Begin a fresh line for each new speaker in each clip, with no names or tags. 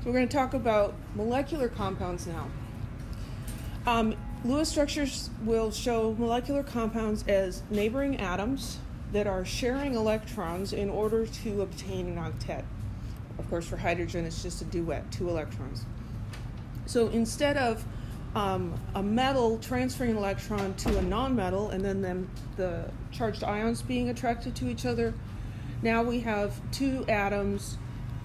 So we're going to talk about molecular compounds now. Lewis structures will show molecular compounds as neighboring atoms that are sharing electrons in order to obtain an octet. Of course, for hydrogen, it's just a duet, 2 electrons. So instead of a metal transferring an electron to a nonmetal and then the charged ions being attracted to each other, now we have 2 atoms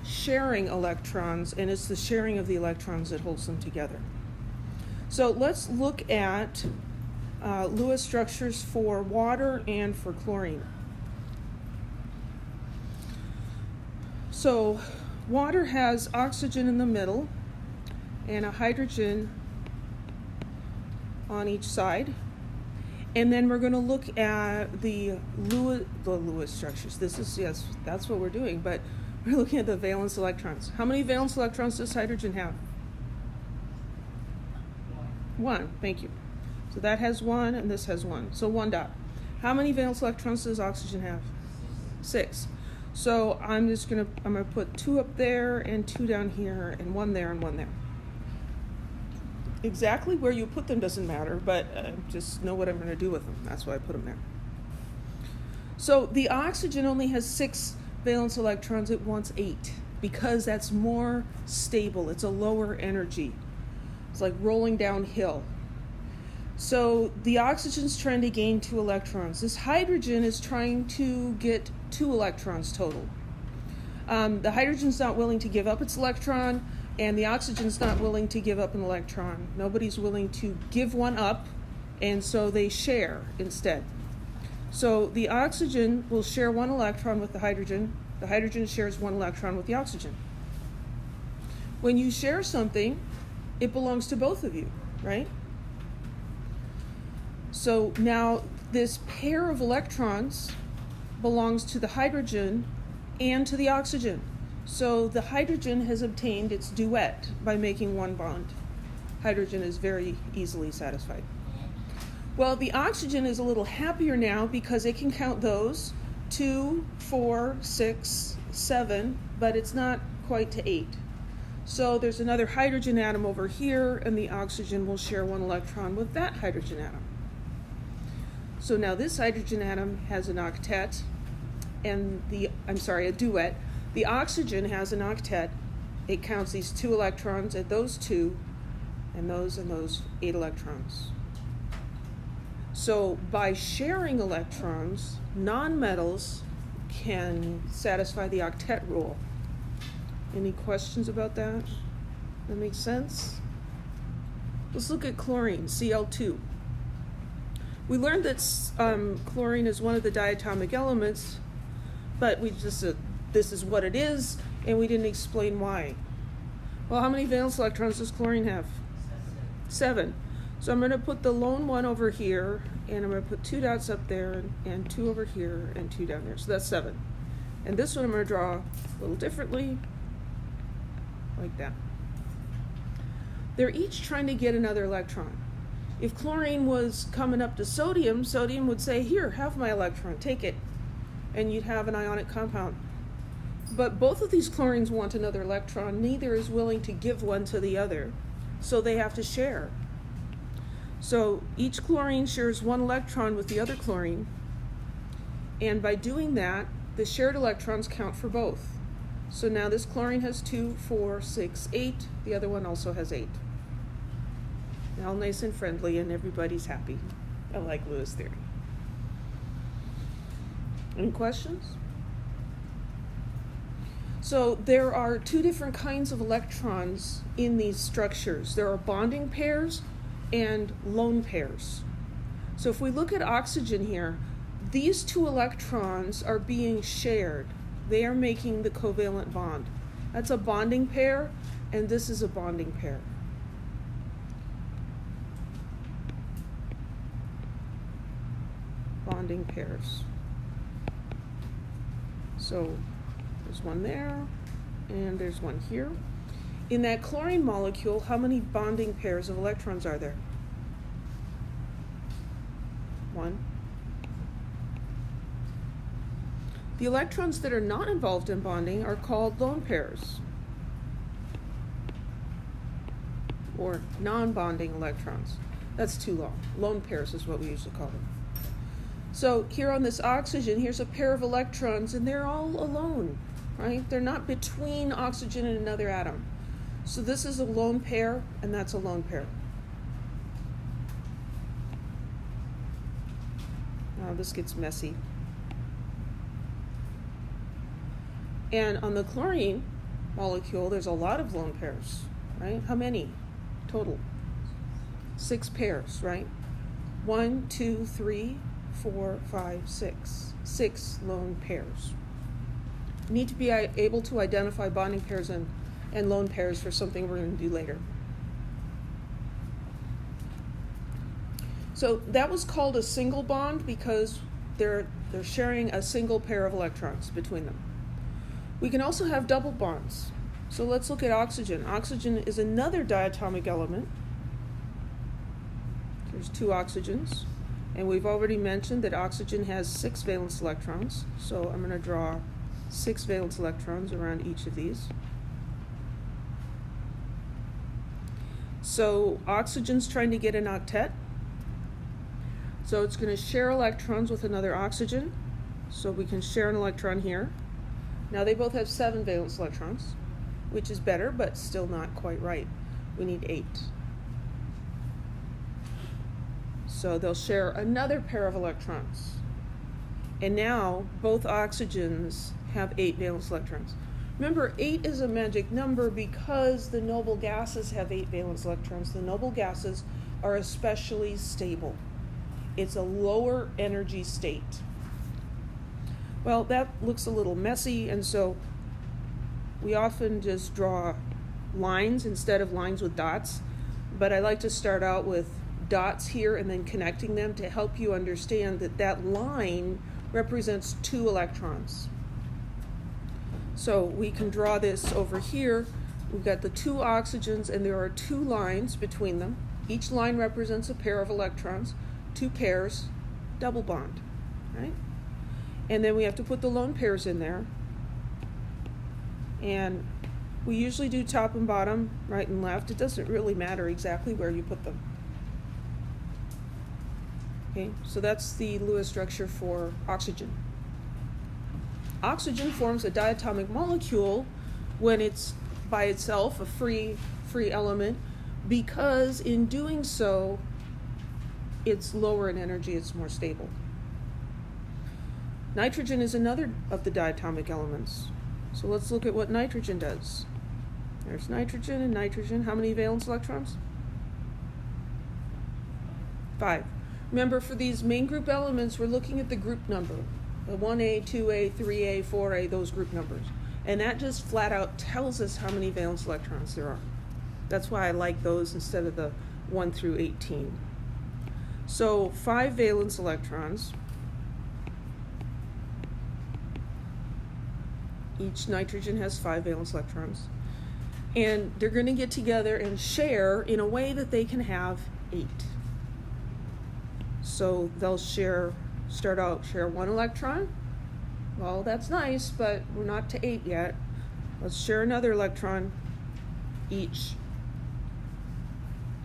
sharing electrons, and it's the sharing of the electrons that holds them together. So let's look at Lewis structures for water and for chlorine. So water has oxygen in the middle and a hydrogen on each side. And then we're going to look at the Lewis structures. Yes, that's what we're doing, but we're looking at the valence electrons. How many valence electrons does hydrogen have? 1, thank you. So that has 1 and this has 1. So 1 dot. How many valence electrons does oxygen have? 6. So I'm gonna put 2 up there and 2 down here and 1 there and 1 there. Exactly where you put them doesn't matter, but just know what I'm going to do with them. That's why I put them there. So the oxygen only has 6 valence electrons. It wants 8 because that's more stable. It's a lower energy. It's like rolling downhill. So the oxygen's trying to gain 2 electrons. This hydrogen is trying to get 2 electrons total. The hydrogen's not willing to give up its electron, and the oxygen's not willing to give up an electron. Nobody's willing to give one up, and so they share instead. So the oxygen will share 1 electron with the hydrogen. The hydrogen shares 1 electron with the oxygen. When you share something, it belongs to both of you, right? So now this pair of electrons belongs to the hydrogen and to the oxygen. So the hydrogen has obtained its duet by making 1 bond. Hydrogen is very easily satisfied. Well, the oxygen is a little happier now because it can count those 2, 4, 6, 7, but it's not quite to 8. So there's another hydrogen atom over here, and the oxygen will share 1 electron with that hydrogen atom. So now this hydrogen atom has an octet, and a duet. The oxygen has an octet. It counts these 2 electrons at those 2 and those 8 electrons. So by sharing electrons, nonmetals can satisfy the octet rule. Any questions about that? That makes sense? Let's look at chlorine, Cl2. We learned that chlorine is one of the diatomic elements, but we just this is what it is, and we didn't explain why. Well, how many valence electrons does chlorine have? 7. So I'm going to put the lone 1 over here, and I'm going to put 2 dots up there, and 2 over here, and 2 down there. So that's 7. And this one I'm going to draw a little differently, like that. They're each trying to get another electron. If chlorine was coming up to sodium, sodium would say, here, have my electron, take it. And you'd have an ionic compound. But both of these chlorines want another electron. Neither is willing to give one to the other, so they have to share. So each chlorine shares 1 electron with the other chlorine, and by doing that, the shared electrons count for both. So now this chlorine has 2, 4, 6, 8. The other one also has 8. All nice and friendly, and everybody's happy. I like Lewis theory. Any questions? So there are 2 different kinds of electrons in these structures. There are bonding pairs and lone pairs. So if we look at oxygen here, these 2 electrons are being shared. They are making the covalent bond. That's a bonding pair, and this is a bonding pair. Bonding pairs. So there's 1 there, and there's 1 here. In that chlorine molecule, how many bonding pairs of electrons are there? 1. The electrons that are not involved in bonding are called lone pairs. or non-bonding electrons. That's too long. Lone pairs is what we usually call them. So here on this oxygen, here's a pair of electrons, and they're all alone, right? They're not between oxygen and another atom. So this is a lone pair, and that's a lone pair. Now this gets messy. And on the chlorine molecule, there's a lot of lone pairs, right? How many total? 6 pairs, right? 1, 2, 3, 4, 5, 6. 6 lone pairs. You need to be able to identify bonding pairs and lone pairs for something we're going to do later. So that was called a single bond because they're sharing a single pair of electrons between them. We can also have double bonds. So let's look at oxygen. Oxygen is another diatomic element. There's 2 oxygens. And we've already mentioned that oxygen has 6 valence electrons. So I'm going to draw 6 valence electrons around each of these. So oxygen's trying to get an octet. So it's going to share electrons with another oxygen. So we can share an electron here. Now they both have 7 valence electrons, which is better, but still not quite right. We need 8. So they'll share another pair of electrons. And now both oxygens have 8 valence electrons. Remember, 8 is a magic number because the noble gases have 8 valence electrons. The noble gases are especially stable. It's a lower energy state. Well, that looks a little messy, and so we often just draw lines instead of lines with dots. But I like to start out with dots here and then connecting them to help you understand that that line represents 2 electrons. So we can draw this over here. We've got the 2 oxygens, and there are 2 lines between them. Each line represents a pair of electrons. 2 pairs, double bond, right? And then we have to put the lone pairs in there. And we usually do top and bottom, right and left. It doesn't really matter exactly where you put them. Okay, so that's the Lewis structure for oxygen. Oxygen forms a diatomic molecule when it's by itself a free element, because in doing so, it's lower in energy, it's more stable. Nitrogen is another of the diatomic elements. So let's look at what nitrogen does. There's nitrogen and nitrogen. How many valence electrons? 5. Remember, for these main group elements, we're looking at the group number. The 1A, 2A, 3A, 4A, those group numbers. And that just flat out tells us how many valence electrons there are. That's why I like those instead of the 1 through 18. So 5 valence electrons. Each nitrogen has 5 valence electrons. And they're going to get together and share in a way that they can have 8. So they'll share 1 electron. Well, that's nice, but we're not to 8 yet. Let's share another electron each.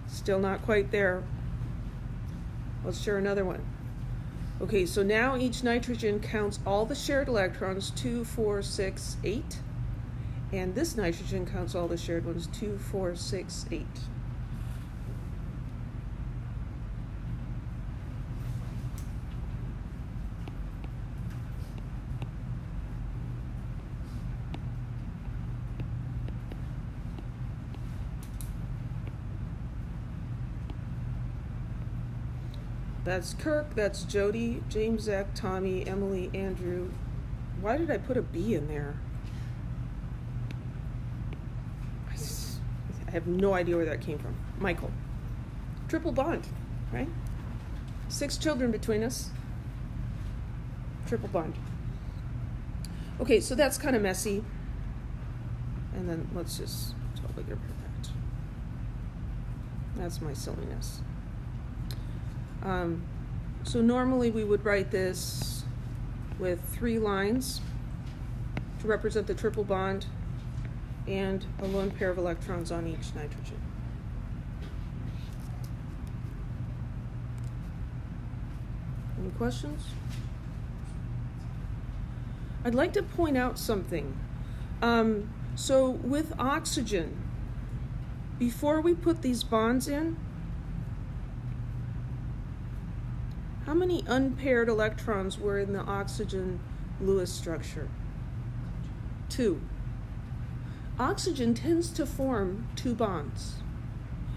Still not quite there. Let's share another one. Okay, so now each nitrogen counts all the shared electrons, 2, 4, 6, 8. And this nitrogen counts all the shared ones, 2, 4, 6, 8. That's Kirk, that's Jody, James, Zach, Tommy, Emily, Andrew. Why did I put a B in there? I have no idea where that came from. Michael. Triple bond, right? 6 children between us. Triple bond. Okay, so that's kind of messy. And then let's just totally get rid of that. That's my silliness. So normally we would write this with 3 lines to represent the triple bond and a lone pair of electrons on each nitrogen. Any questions? I'd like to point out something. So with oxygen, before we put these bonds in, how many unpaired electrons were in the oxygen Lewis structure? 2. Oxygen tends to form 2 bonds.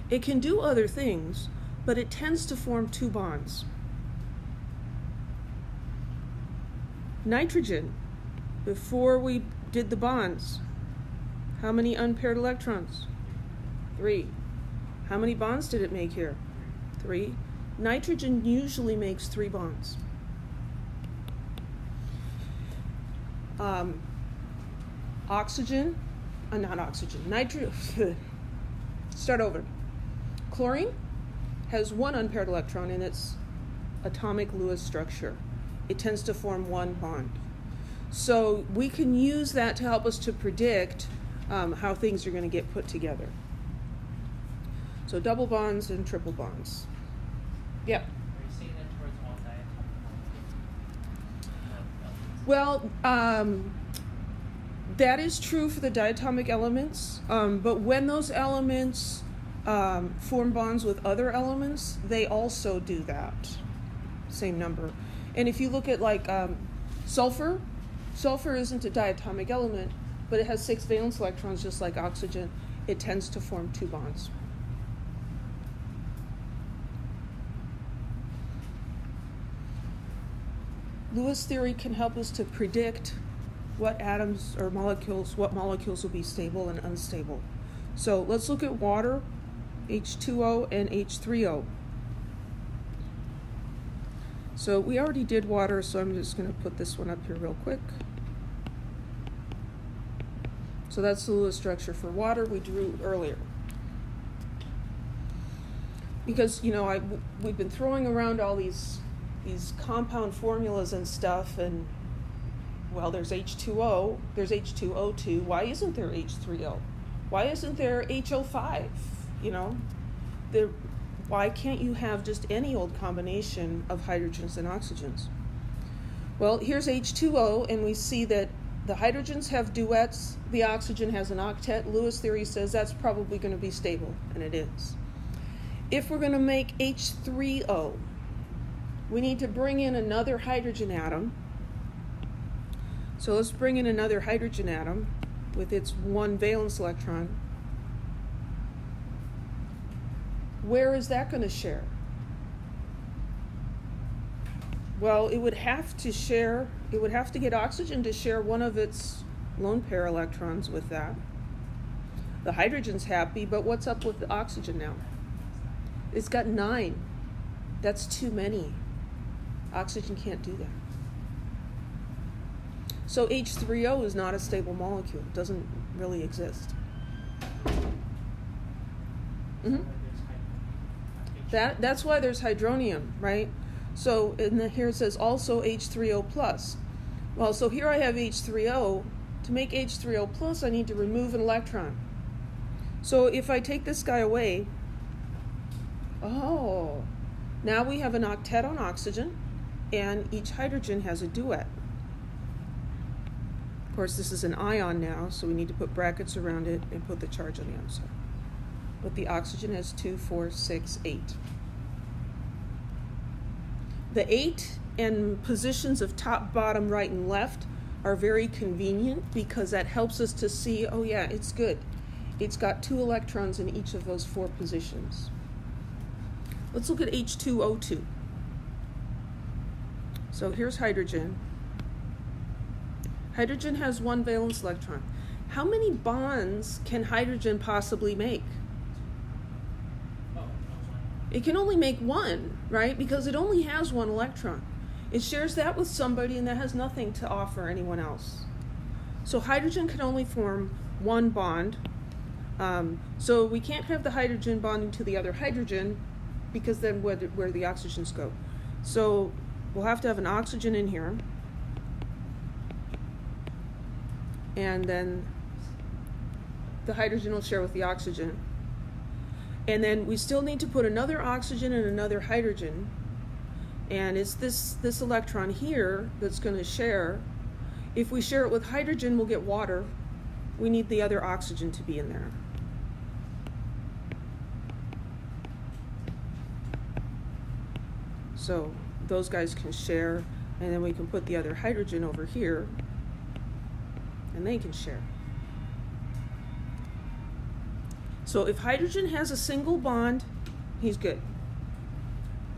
It can do other things, but it tends to form 2 bonds. Nitrogen, before we did the bonds, how many unpaired electrons? 3. How many bonds did it make here? 3. Nitrogen usually makes 3 bonds. Start over. Chlorine has 1 unpaired electron in its atomic Lewis structure. It tends to form 1 bond. So we can use that to help us to predict how things are going to get put together. So double bonds and triple bonds. Yeah.
Are you saying that towards all diatomic?
Well, that is true for the diatomic elements, but when those elements form bonds with other elements, they also do that, same number. And if you look at like sulfur isn't a diatomic element, but it has 6 valence electrons just like oxygen. It tends to form 2 bonds. Lewis theory can help us to predict what atoms or molecules, what molecules will be stable and unstable. So let's look at water, H2O and H3O. So we already did water, so I'm just going to put this one up here real quick. So that's the Lewis structure for water we drew earlier. Because, you know, we've been throwing around all these compound formulas and stuff, and, well, there's H2O, there's H2O2. Why isn't there H3O? Why isn't there HO5? You know, why can't you have just any old combination of hydrogens and oxygens? Well, here's H2O, and we see that the hydrogens have duets, the oxygen has an octet. Lewis theory says that's probably going to be stable, and it is. If we're going to make H3O, we need to bring in another hydrogen atom. So let's bring in another hydrogen atom with its 1 valence electron. Where is that going to share? Well, it would have to get oxygen to share one of its lone pair electrons with that. The hydrogen's happy, but what's up with the oxygen now? It's got 9. That's too many. Oxygen can't do that. So H3O is not a stable molecule. It doesn't really exist. Mm-hmm. That's why there's hydronium, right? So here it says also H3O plus. Well, so here I have H3O. To make H3O plus, I need to remove an electron. So if I take this guy away, now we have an octet on oxygen, and each hydrogen has a duet. Of course, this is an ion now, so we need to put brackets around it and put the charge on the outside. But the oxygen has 2, 4, 6, 8. The 8 and positions of top, bottom, right, and left are very convenient because that helps us to see, oh yeah, it's good. It's got 2 electrons in each of those 4 positions. Let's look at H2O2. So here's hydrogen. Hydrogen has 1 valence electron. How many bonds can hydrogen possibly make? It can only make 1, right? Because it only has 1 electron. It shares that with somebody, and that has nothing to offer anyone else. So hydrogen can only form 1 bond. So we can't have the hydrogen bonding to the other hydrogen, because then where the oxygens go. So we'll have to have an oxygen in here. And then the hydrogen will share with the oxygen. And then we still need to put another oxygen and another hydrogen. And it's this electron here that's going to share. If we share it with hydrogen, we'll get water. We need the other oxygen to be in there. So those guys can share, and then we can put the other hydrogen over here, and they can share. So if hydrogen has a single bond, he's good.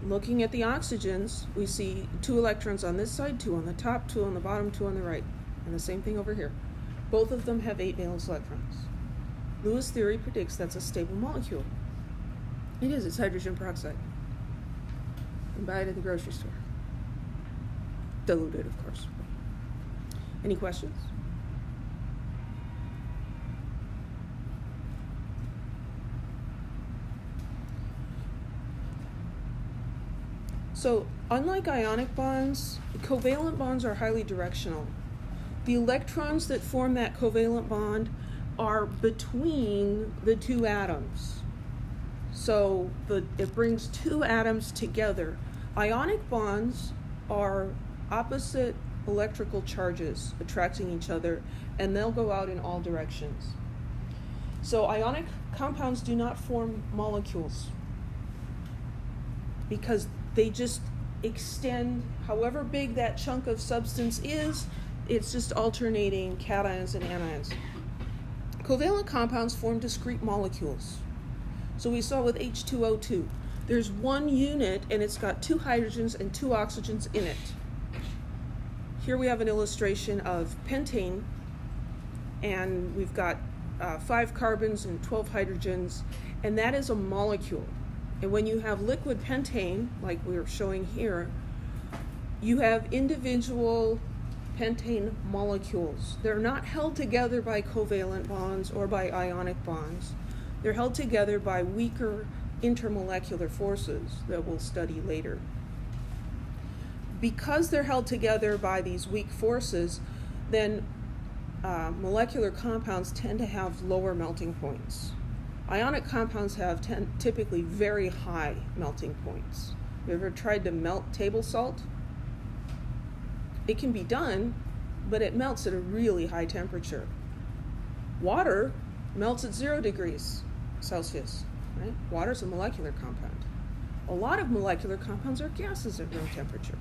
Looking at the oxygens, we see 2 electrons on this side, 2 on the top, 2 on the bottom, 2 on the right. And the same thing over here. Both of them have 8 valence electrons. Lewis' theory predicts that's a stable molecule. It is, it's hydrogen peroxide. You can buy it at the grocery store. Diluted, of course. Any questions? So, unlike ionic bonds, covalent bonds are highly directional. The electrons that form that covalent bond are between the 2 atoms. So, it brings 2 atoms together. Ionic bonds are opposite electrical charges attracting each other, and they'll go out in all directions. So, ionic compounds do not form molecules because they just extend, however big that chunk of substance is, it's just alternating cations and anions. Covalent compounds form discrete molecules. So we saw with H2O2, there's 1 unit and it's got 2 hydrogens and 2 oxygens in it. Here we have an illustration of pentane, and we've got 5 carbons and 12 hydrogens, and that is a molecule. And when you have liquid pentane, like we're showing here, you have individual pentane molecules. They're not held together by covalent bonds or by ionic bonds. They're held together by weaker intermolecular forces that we'll study later. Because they're held together by these weak forces, then molecular compounds tend to have lower melting points. Ionic compounds have typically very high melting points. You ever tried to melt table salt? It can be done, but it melts at a really high temperature. Water melts at 0 degrees Celsius. Right? Water is a molecular compound. A lot of molecular compounds are gases at room temperature.